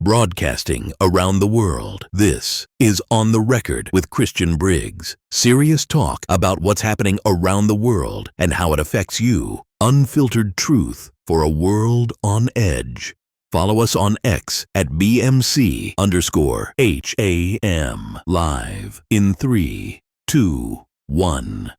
Broadcasting around the world, this is On the Record with Christian Briggs. Serious talk about what's happening around the world and how it affects you. Unfiltered truth for a world on edge. Follow us on X at BMC_HAM. Live in 3, 2, 1.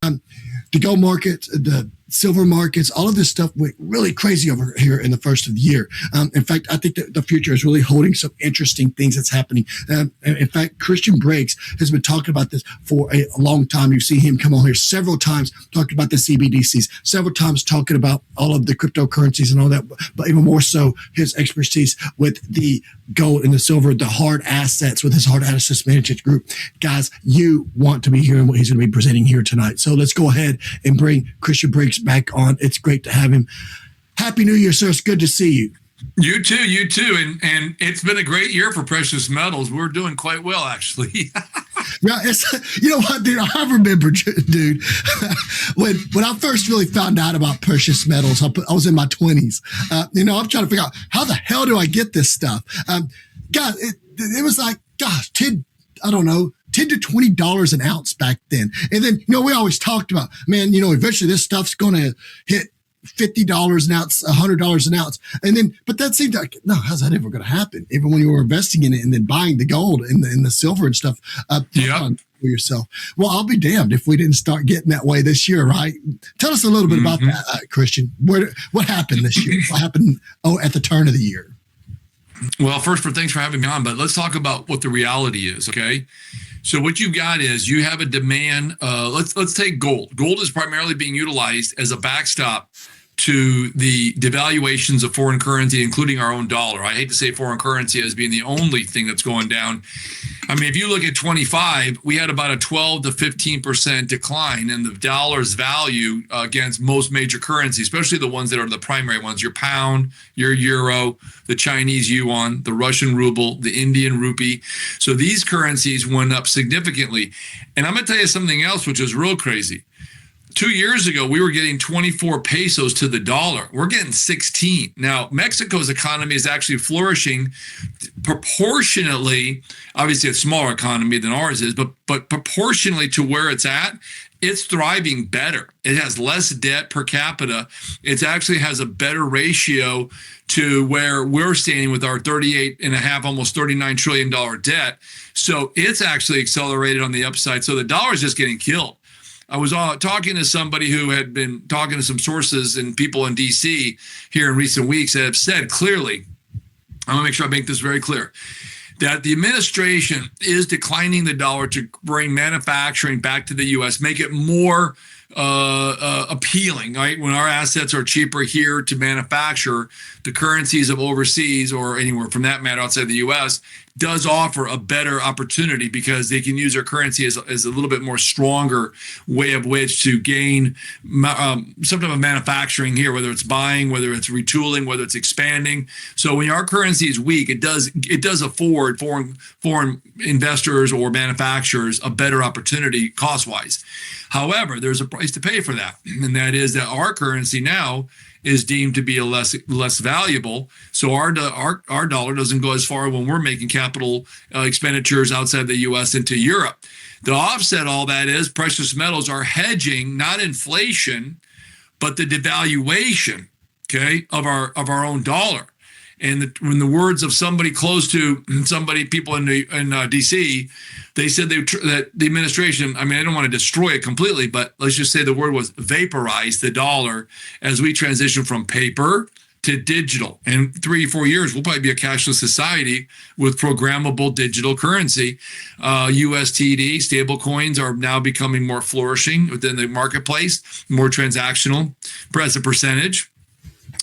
The gold markets, the silver markets, all of this stuff went really crazy over here in the first of the year. In fact, I think that the future is really holding some interesting things that's happening. In fact, Christian Briggs has been talking about this for a long time. You've seen him come on here several times talking about the CBDCs, several times talking about all of the cryptocurrencies and all that, but even more so his expertise with the gold and the silver, the hard assets with his hard assets management group. Guys, you want to be hearing what he's going to be presenting here tonight. So let's go ahead and bring Christian Briggs back on. It's great to have him. Happy New Year, sir. It's good to see you. You too. And it's been a great year for precious metals. We're doing quite well, actually. Yeah, you know what, dude? I remember, dude, when I first really found out about precious metals, I was in my 20s. I'm trying to figure out how the hell do I get this stuff? Guys, it was like, gosh, $10 to $20 an ounce back then. And then, we always talked about, man, eventually this stuff's going to hit $50 an ounce, $100 an ounce. And then, but that seemed like, no, how's that ever going to happen? Even when you were investing in it and then buying the gold and the silver and stuff for yourself. Well, I'll be damned if we didn't start getting that way this year, right? Tell us a little bit about that, Christian. What happened this year? What happened at the turn of the year? Well, thanks for having me on, but let's talk about what the reality is, okay? So what you've got is you have a demand. Let's take gold. Gold is primarily being utilized as a backstop to the devaluations of foreign currency, including our own dollar. I hate to say foreign currency as being the only thing that's going down. I mean, if you look at 25, we had about a 12 to 15% decline in the dollar's value against most major currencies, especially the ones that are the primary ones, your pound, your euro, the Chinese yuan, the Russian ruble, the Indian rupee. So these currencies went up significantly. And I'm going to tell you something else, which is real crazy. 2 years ago, we were getting 24 pesos to the dollar. We're getting 16. Now, Mexico's economy is actually flourishing proportionately. Obviously, it's a smaller economy than ours is, but proportionally to where it's at, it's thriving better. It has less debt per capita. It actually has a better ratio to where we're standing with our 38 and a half, almost $39 trillion debt. So it's actually accelerated on the upside. So the dollar is just getting killed. I was talking to somebody who had been talking to some sources and people in D.C. here in recent weeks that have said clearly, I'm going to make sure I make this very clear, that the administration is declining the dollar to bring manufacturing back to the U.S., make it more appealing, right? When our assets are cheaper here to manufacture, the currencies of overseas or anywhere from that matter outside the U.S. does offer a better opportunity because they can use their currency as a little bit more stronger way of which to gain some type of manufacturing here, whether it's buying, whether it's retooling, whether it's expanding. So when our currency is weak, it does afford foreign investors or manufacturers a better opportunity cost-wise. However, there's a price to pay for that, and that is that our currency now is deemed to be less valuable. So our dollar doesn't go as far when we're making capital expenditures outside the U.S. into Europe. To offset all that is precious metals are hedging not inflation, but the devaluation, okay, of our own dollar. And in the words of somebody close to people in D.C., they said that the administration, I mean, I don't want to destroy it completely, but let's just say the word was vaporize the dollar as we transition from paper to digital. And 3-4 years, we'll probably be a cashless society with programmable digital currency. USTD, stable coins are now becoming more flourishing within the marketplace, more transactional as a percentage.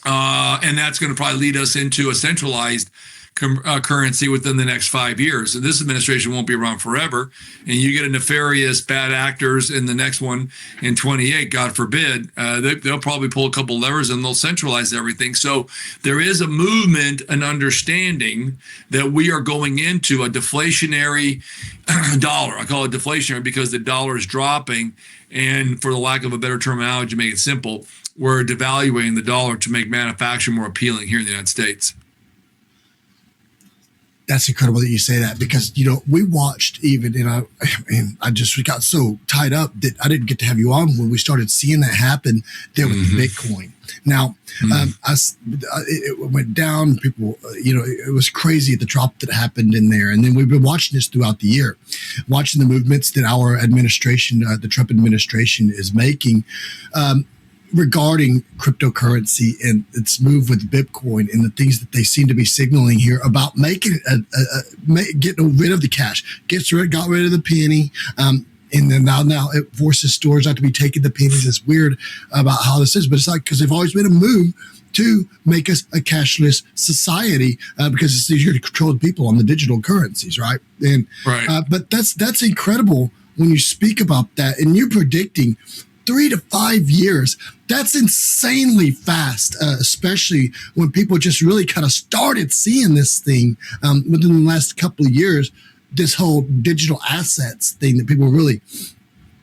And that's going to probably lead us into a centralized currency within the next 5 years. And this administration won't be around forever. And you get a nefarious bad actors in the next one in 28, God forbid, they'll probably pull a couple levers and they'll centralize everything. So there is a movement, an understanding that we are going into a deflationary dollar. I call it deflationary because the dollar is dropping. And for the lack of a better terminology, to make it simple, we're devaluing the dollar to make manufacturing more appealing here in the United States. That's incredible that you say that, because, we watched even, and I just got so tied up that I didn't get to have you on when we started seeing that happen there with the Bitcoin. Now, it went down. People, it was crazy, the drop that happened in there. And then we've been watching this throughout the year, watching the movements that our administration, the Trump administration, is making regarding cryptocurrency and its move with Bitcoin, and the things that they seem to be signaling here about making it getting rid of the cash, got rid of the penny. And then now it forces stores not to be taking the pennies. It's weird about how this is, but it's like, because they've always been a move to make us a cashless society, because it's easier to control the people on the digital currencies, right? And but that's incredible when you speak about that, and you're predicting 3 to 5 years. That's insanely fast, especially when people just really kind of started seeing this thing within the last couple of years, this whole digital assets thing that people were really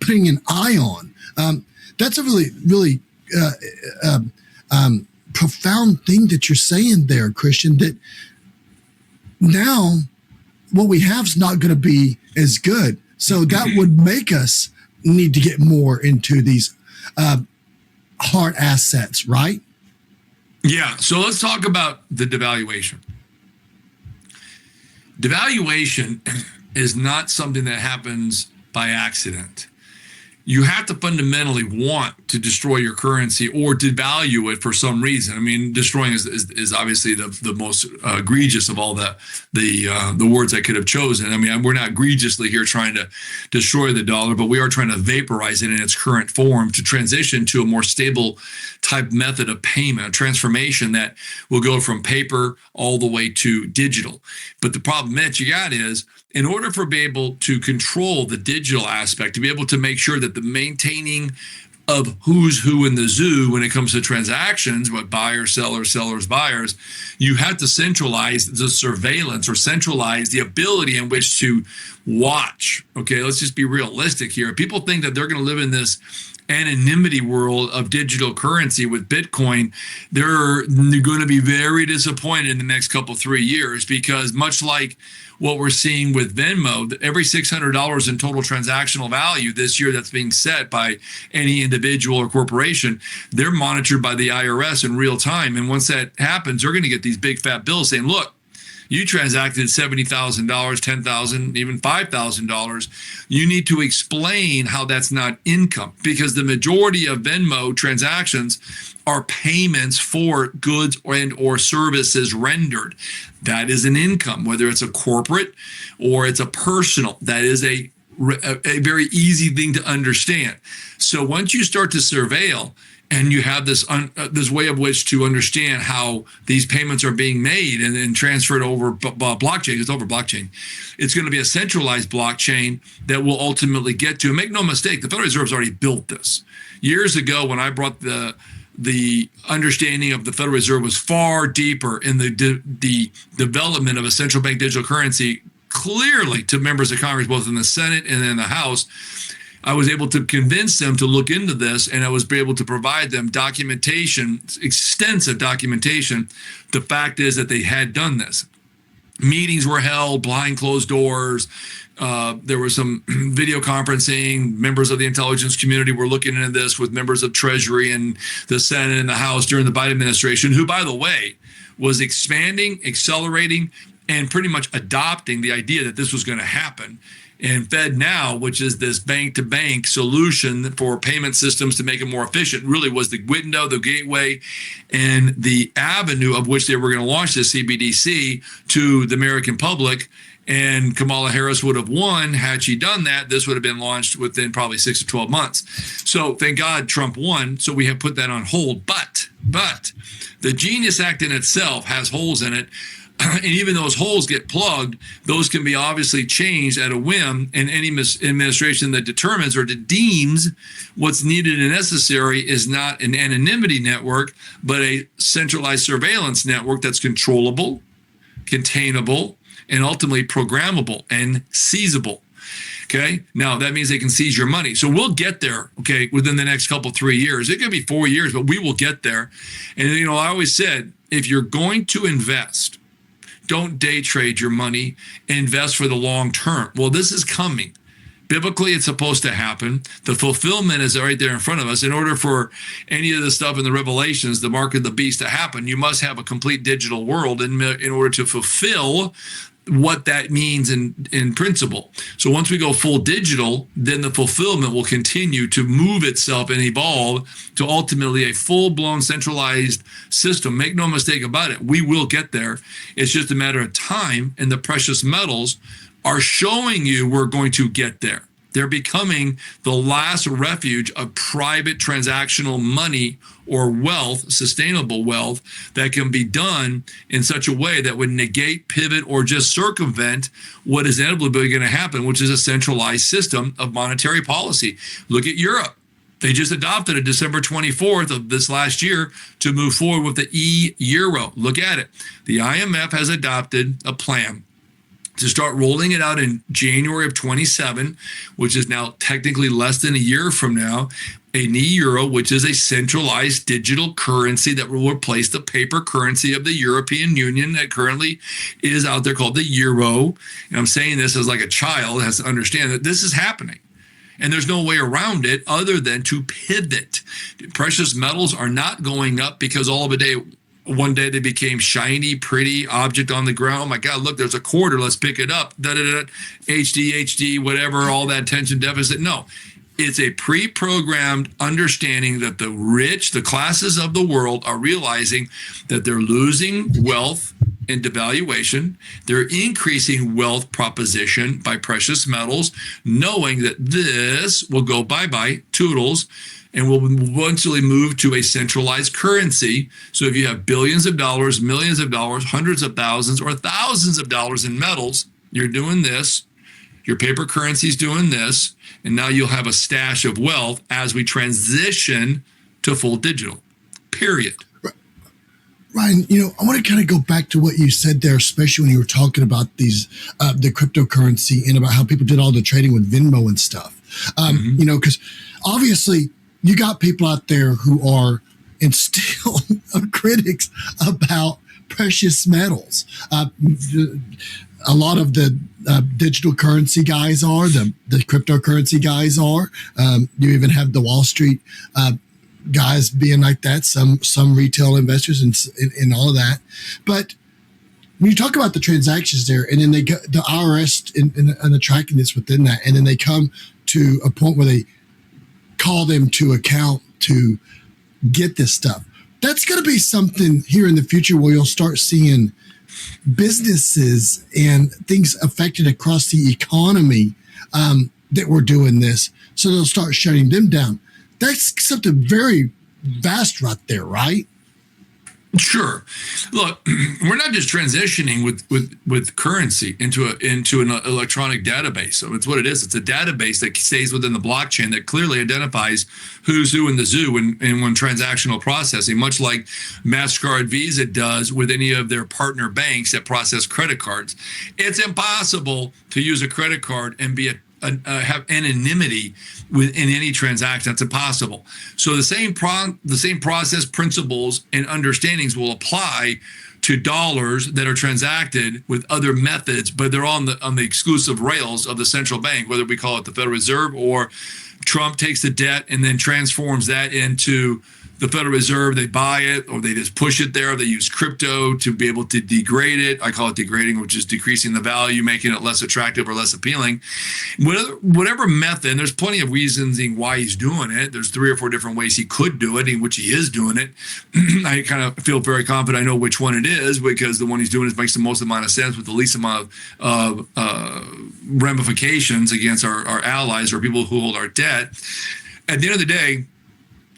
putting an eye on. That's a really, really profound thing that you're saying there, Christian, that now what we have is not going to be as good. So that would make us need to get more into these hard assets, right? Yeah. So let's talk about the devaluation. Devaluation is not something that happens by accident. You have to fundamentally want to destroy your currency or devalue it for some reason. I mean, destroying is obviously the most egregious of all the words I could have chosen. I mean, we're not egregiously here trying to destroy the dollar, but we are trying to vaporize it in its current form to transition to a more stable type method of payment, a transformation that will go from paper all the way to digital. But the problem that you got is, in order for be able to control the digital aspect, to be able to make sure that the maintaining of who's who in the zoo when it comes to transactions, what buyers, sellers, buyers, you have to centralize the surveillance or centralize the ability in which to watch. Okay, let's just be realistic here. People think that they're going to live in this anonymity world of digital currency with Bitcoin. They're going to be very disappointed in the next 3 years, because much like what we're seeing with Venmo, every $600 in total transactional value this year that's being set by any individual or corporation, they're monitored by the IRS in real time. And once that happens, they're going to get these big fat bills saying, look, you transacted $70,000, $10,000, even $5,000. You need to explain how that's not income, because the majority of Venmo transactions are payments for goods and or services rendered. That is an income, whether it's a corporate or it's a personal. That is a very easy thing to understand. So once you start to surveil, and you have this way of which to understand how these payments are being made and then transferred over blockchain. It's over blockchain. It's going to be a centralized blockchain that will ultimately get to. And make no mistake, the Federal Reserve's already built this. Years ago, when I brought the understanding of the Federal Reserve was far deeper in the development of a central bank digital currency, clearly to members of Congress, both in the Senate and in the House, I was able to convince them to look into this, and I was able to provide them documentation, extensive documentation. The fact is that they had done this. Meetings were held behind closed doors. There was some video conferencing. Members of the intelligence community were looking into this with members of Treasury and the Senate and the House during the Biden administration, who, by the way, was expanding, accelerating, and pretty much adopting the idea that this was going to happen. And FedNow, which is this bank-to-bank solution for payment systems to make it more efficient, really was the window, the gateway, and the avenue of which they were going to launch this CBDC to the American public. And Kamala Harris would have won had she done that. This would have been launched within probably 6 to 12 months. So thank God Trump won. So we have put that on hold. But the Genius Act in itself has holes in it. And even those holes get plugged, those can be obviously changed at a whim. And any administration that determines or deems what's needed and necessary is not an anonymity network, but a centralized surveillance network that's controllable, containable, and ultimately programmable and seizable. Okay. Now that means they can seize your money. So we'll get there. Okay. Within the next 3 years, it could be 4 years, but we will get there. And, I always said, if you're going to invest don't day trade your money, invest for the long term. Well, this is coming. Biblically, it's supposed to happen. The fulfillment is right there in front of us. In order for any of the stuff in the Revelations, the mark of the beast, to happen, you must have a complete digital world in order to fulfill what that means in principle. So once we go full digital, then the fulfillment will continue to move itself and evolve to ultimately a full-blown centralized system. Make no mistake about it, we will get there. It's just a matter of time, and the precious metals are showing you we're going to get there. They're becoming the last refuge of private transactional money or wealth, sustainable wealth, that can be done in such a way that would negate, pivot, or just circumvent what is inevitably going to happen, which is a centralized system of monetary policy. Look at Europe. They just adopted it December 24th of this last year to move forward with the e-euro. Look at it. The IMF has adopted a plan to start rolling it out in January of 27, which is now technically less than a year from now, an e-euro, which is a centralized digital currency that will replace the paper currency of the European Union that currently is out there called the euro. And I'm saying this as like a child has to understand that this is happening. And there's no way around it other than to pivot. Precious metals are not going up because all of a day, one day they became shiny, pretty object on the ground. Oh my God, look, there's a quarter. Let's pick it up. HD, whatever, all that attention deficit. No, it's a pre-programmed understanding that the rich, the classes of the world, are realizing that they're losing wealth in devaluation. They're increasing wealth proposition by precious metals, knowing that this will go bye-bye, toodles, and will eventually move to a centralized currency. So if you have billions of dollars, millions of dollars, hundreds of thousands, or thousands of dollars in metals, you're doing this, your paper currency is doing this, and now you'll have a stash of wealth as we transition to full digital, period. Ryan, I want to kind of go back to what you said there, especially when you were talking about these, the cryptocurrency, and about how people did all the trading with Venmo and stuff. Because obviously you got people out there who are and still critics about precious metals. A lot of the digital currency guys are, the cryptocurrency guys are. You even have the Wall Street guys being like that, some retail investors and all of that. But when you talk about the transactions there, and then they go, the IRS and the tracking this within that, and then they come to a point where they call them to account to get this stuff. That's going to be something here in the future where you'll start seeing businesses and things affected across the economy that were doing this. So they'll start shutting them down. That's something very vast right there, right? Sure. Look, we're not just transitioning with currency into an electronic database. So it's what it is. It's a database that stays within the blockchain that clearly identifies who's who in the zoo in one transactional processing, much like MasterCard, Visa does with any of their partner banks that process credit cards. It's impossible to use a credit card and be have anonymity within any transaction. That's impossible. So the same process, principles, and understandings will apply to dollars that are transacted with other methods, but they're on the exclusive rails of the central bank, whether we call it the Federal Reserve or Trump takes the debt and then transforms that into the Federal Reserve. They buy it or they just push it there. They use crypto to be able to degrade it. I call it degrading, which is decreasing the value, making it less attractive or less appealing. Whatever method, and there's plenty of reasons why he's doing it. There's 3 or 4 different ways he could do it, in which he is doing it. I kind of feel very confident I know which one it is, because the one he's doing makes the most amount of sense with the least amount of ramifications against our allies or people who hold our debt. At the end of the day,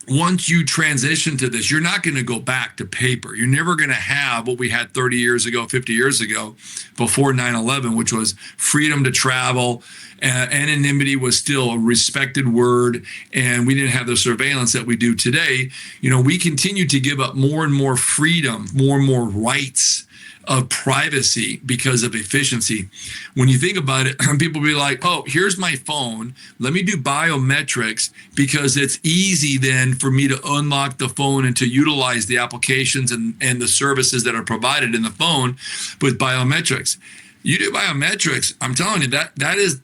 once you transition to this, you're not going to go back to paper. You're never going to have what we had 30 years ago, 50 years ago, before 9/11, which was freedom to travel. Anonymity was still a respected word, and we didn't have the surveillance that we do today. We continue to give up more and more freedom, more and more rights of privacy because of efficiency. When you think about it, people will be like, oh, here's my phone. Let me do biometrics because it's easy then for me to unlock the phone and to utilize the applications and the services that are provided in the phone with biometrics. You do biometrics, I'm telling you, that is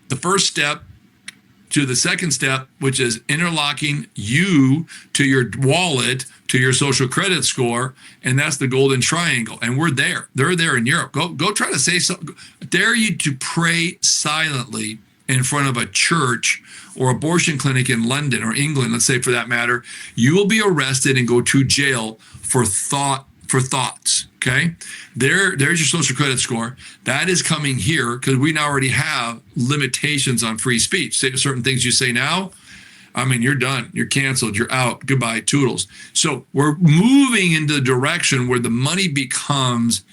the first step to the second step, which is interlocking you to your wallet, to your social credit score, and that's the golden triangle. And we're there. They're there in Europe. Go try to say something. Dare you to pray silently in front of a church or abortion clinic in London or England, let's say for that matter, you will be arrested and go to jail for thoughts. Okay, there's your social credit score. That is coming here because we now already have limitations on free speech. Say certain things you say now, I mean, you're done. You're canceled. You're out. Goodbye, toodles. So we're moving into the direction where the money becomes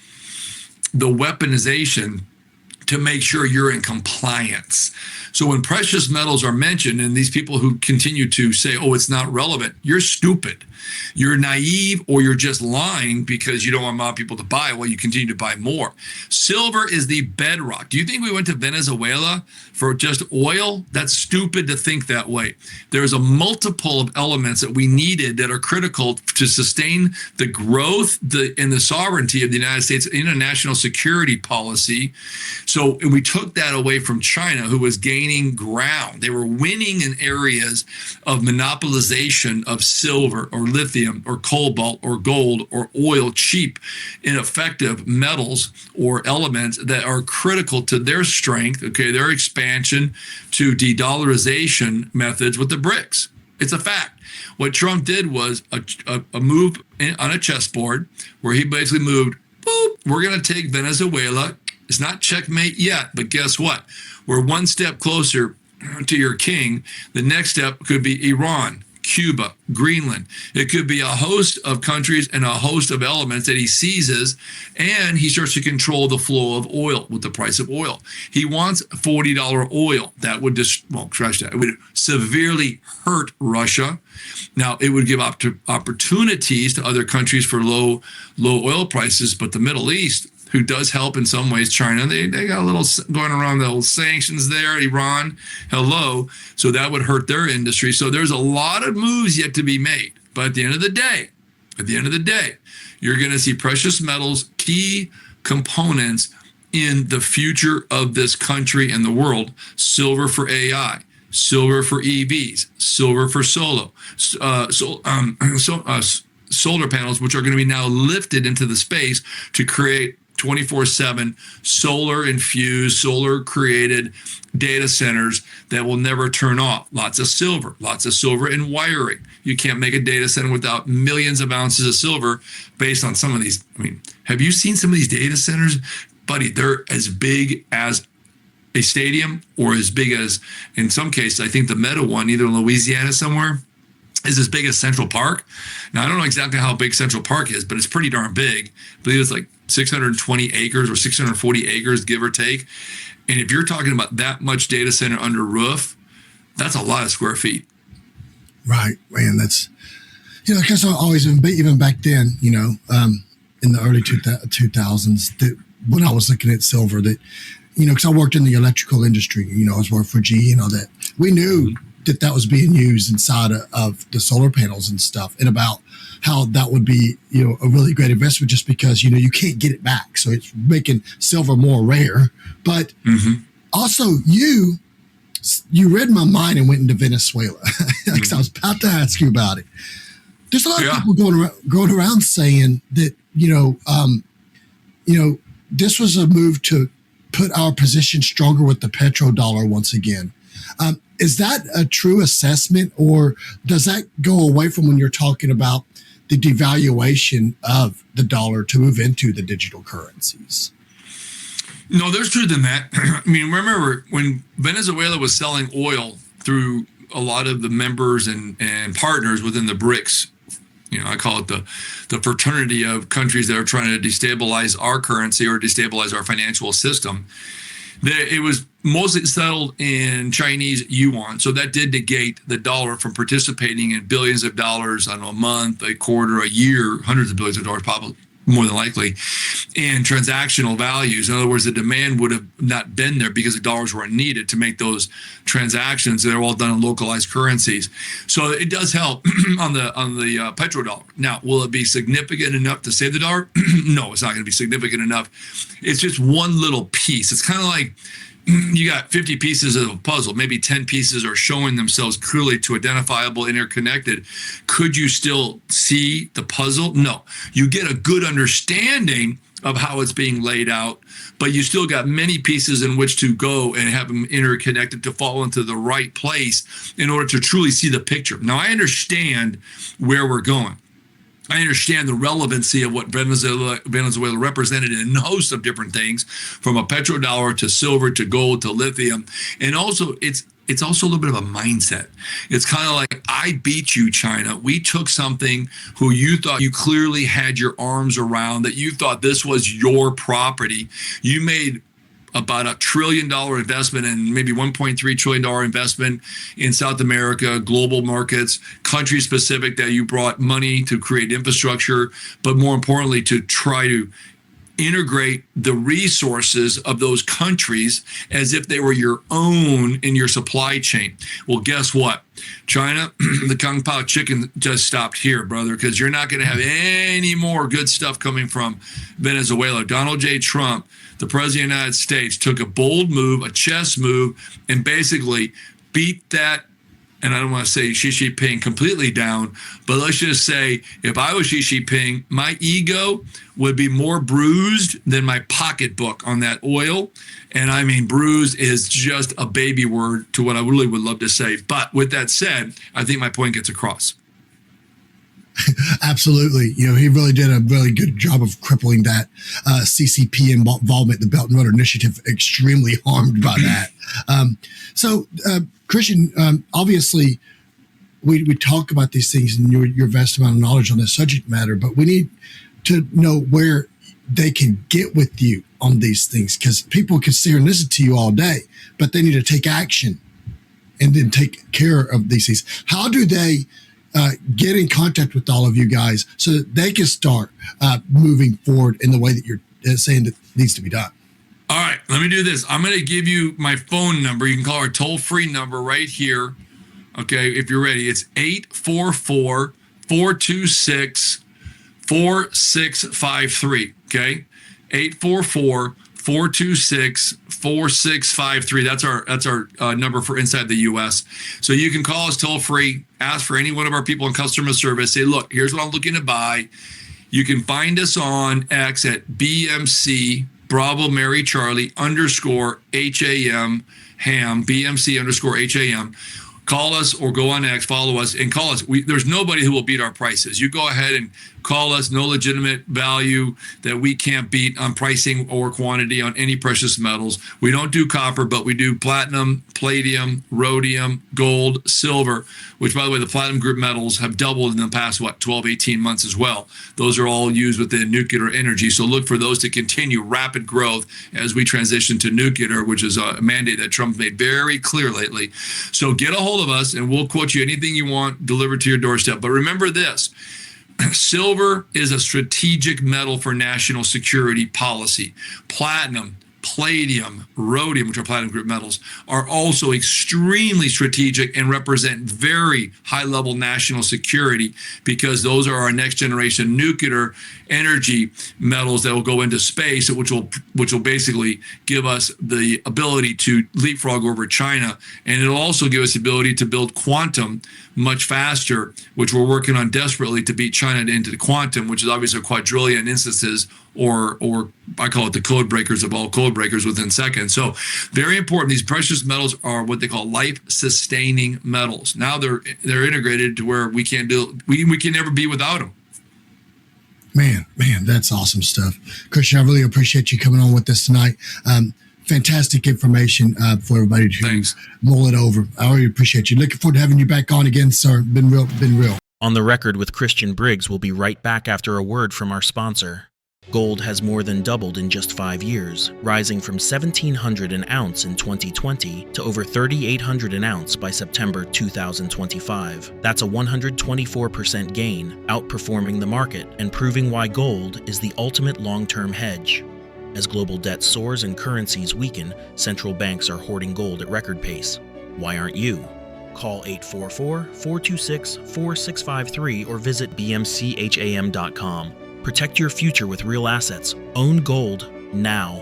the weaponization to make sure you're in compliance. So when precious metals are mentioned, and these people who continue to say, oh, it's not relevant, you're stupid. You're naive, or you're just lying because you don't want more people to buy while you continue to buy more. Silver is the bedrock. Do you think we went to Venezuela for just oil? That's stupid to think that way. There's a multiple of elements that we needed that are critical to sustain the growth and the sovereignty of the United States international security policy. So we took that away from China, who was gaining ground. They were winning in areas of monopolization of silver or lithium or cobalt or gold or oil, cheap, ineffective metals or elements that are critical to their strength, okay, their expansion to de-dollarization methods with the Briggs. It's a fact. What Trump did was a move on a chessboard where he basically moved, boop, we're going to take Venezuela. It's not checkmate yet, but guess what? We're one step closer to your king. The next step could be Iran, Cuba, Greenland. It could be a host of countries and a host of elements that he seizes, and he starts to control the flow of oil with the price of oil. He wants $40 oil. That would crash that. It would severely hurt Russia. Now, it would give opportunities to other countries for low oil prices, but the Middle East, who does help in some ways, China, they got a little going around the old sanctions there, Iran, hello. So that would hurt their industry. So there's a lot of moves yet to be made. But at the end of the day, you're going to see precious metals, key components in the future of this country and the world. Silver for AI, silver for EVs, silver for solar panels, which are going to be now lifted into the space to create 24/7 solar infused, solar created data centers that will never turn off. Lots of silver in wiring. You can't make a data center without millions of ounces of silver based on some of these. I mean, have you seen some of these data centers? Buddy, they're as big as a stadium or as big as, in some cases, I think the Meta one, either in Louisiana somewhere, is as big as Central Park. Now, I don't know exactly how big Central Park is, but it's pretty darn big. I believe it's like 620 acres or 640 acres, give or take. And if you're talking about that much data center under roof, that's a lot of square feet. Right, man. That's, because I've always been, even back then, in the early 2000s, that when I was looking at silver, that, because I worked in the electrical industry, I was working for GE, that we knew that was being used inside of the solar panels and stuff, and about how that would be, a really great investment just because, you can't get it back. So it's making silver more rare. But also you read my mind and went into Venezuela because I was about to ask you about it. There's a lot of people going around saying that, this was a move to put our position stronger with the petrodollar once again. Is that a true assessment, or does that go away from when you're talking about the devaluation of the dollar to move into the digital currencies? No, there's truth in that. I mean, remember when Venezuela was selling oil through a lot of the members and partners within the Briggs, I call it the fraternity of countries that are trying to destabilize our currency or destabilize our financial system. It was mostly settled in Chinese yuan. So that did negate the dollar from participating in billions of dollars on a month, a quarter, a year, hundreds of billions of dollars more than likely, in transactional values. In other words, the demand would have not been there because the dollars weren't needed to make those transactions. They're all done in localized currencies. So it does help on the petrodollar. Now, will it be significant enough to save the dollar? No, it's not going to be significant enough. It's just one little piece. It's kind of like you got 50 pieces of a puzzle. Maybe 10 pieces are showing themselves clearly to identifiable, interconnected. Could you still see the puzzle? No. You get a good understanding of how it's being laid out, but you still got many pieces in which to go and have them interconnected to fall into the right place in order to truly see the picture. Now, I understand where we're going. I understand the relevancy of what Venezuela represented in a host of different things, from a petrodollar to silver to gold to lithium. And also, it's also a little bit of a mindset. It's kind of like, I beat you, China. We took something who you thought you clearly had your arms around, that you thought this was your property. You made about $1 trillion investment and maybe $1.3 trillion investment in South America, global markets, country specific, that you brought money to create infrastructure, but more importantly, to try to integrate the resources of those countries as if they were your own in your supply chain. Well, guess what? China, the Kung Pao chicken just stopped here, brother, because you're not going to have any more good stuff coming from Venezuela. Donald J. Trump, the president of the United States, took a bold move, a chess move, and basically beat that, and I don't want to say Xi Jinping completely down, but let's just say if I was Xi Jinping, my ego would be more bruised than my pocketbook on that oil. And I mean, bruised is just a baby word to what I really would love to say. But with that said, I think my point gets across. Absolutely. He really did a really good job of crippling that CCP involvement, the Belt and Road Initiative, extremely harmed by that. So, Christian, obviously, we talk about these things and your vast amount of knowledge on this subject matter, but we need to know where they can get with you on these things, because people can sit here and listen to you all day, but they need to take action and then take care of these things. How do they get in contact with all of you guys so that they can start moving forward in the way that you're saying that needs to be done? All right, let me do this. I'm going to give you my phone number. You can call our toll-free number right here. Okay, if you're ready, it's 844-426-4653. Okay, 844-426-4653. That's our number for inside the U.S. So you can call us toll-free, ask for any one of our people in customer service, say, look, here's what I'm looking to buy. You can find us on X at BMC Bravo Mary Charlie _HAM BMC _HAM. Call us or go on X, follow us, and call us. There's nobody who will beat our prices. You go ahead and call us. No legitimate value that we can't beat on pricing or quantity on any precious metals. We don't do copper, but we do platinum, palladium, rhodium, gold, silver, which, by the way, the platinum group metals have doubled in the past, 12, 18 months as well. Those are all used within nuclear energy. So look for those to continue rapid growth as we transition to nuclear, which is a mandate that Trump made very clear lately. So get a hold of us and we'll quote you anything you want delivered to your doorstep. But remember this. Silver is a strategic metal for national security policy. Platinum, palladium, rhodium, which are platinum group metals, are also extremely strategic and represent very high-level national security, because those are our next generation nuclear energy metals that will go into space, which will basically give us the ability to leapfrog over China. And it'll also give us the ability to build quantum much faster, which we're working on desperately to beat China into the quantum, which is obviously a quadrillion instances, or I call it the code breakers of all code breakers within seconds. So very important. These precious metals are what they call life-sustaining metals. Now they're integrated to where we can never be without them. Man, that's awesome stuff. Christian, I really appreciate you coming on with us tonight. Fantastic information for everybody to mull it over. I really appreciate you. Looking forward to having you back on again, sir. Been real. On the Record with Christian Briggs will be right back after a word from our sponsor. Gold has more than doubled in just 5 years, rising from $1,700 an ounce in 2020 to over $3,800 an ounce by September 2025. That's a 124% gain, outperforming the market and proving why gold is the ultimate long-term hedge. As global debt soars and currencies weaken, central banks are hoarding gold at record pace. Why aren't you? Call 844-426-4653 or visit bmcham.com. Protect your future with real assets. Own gold now.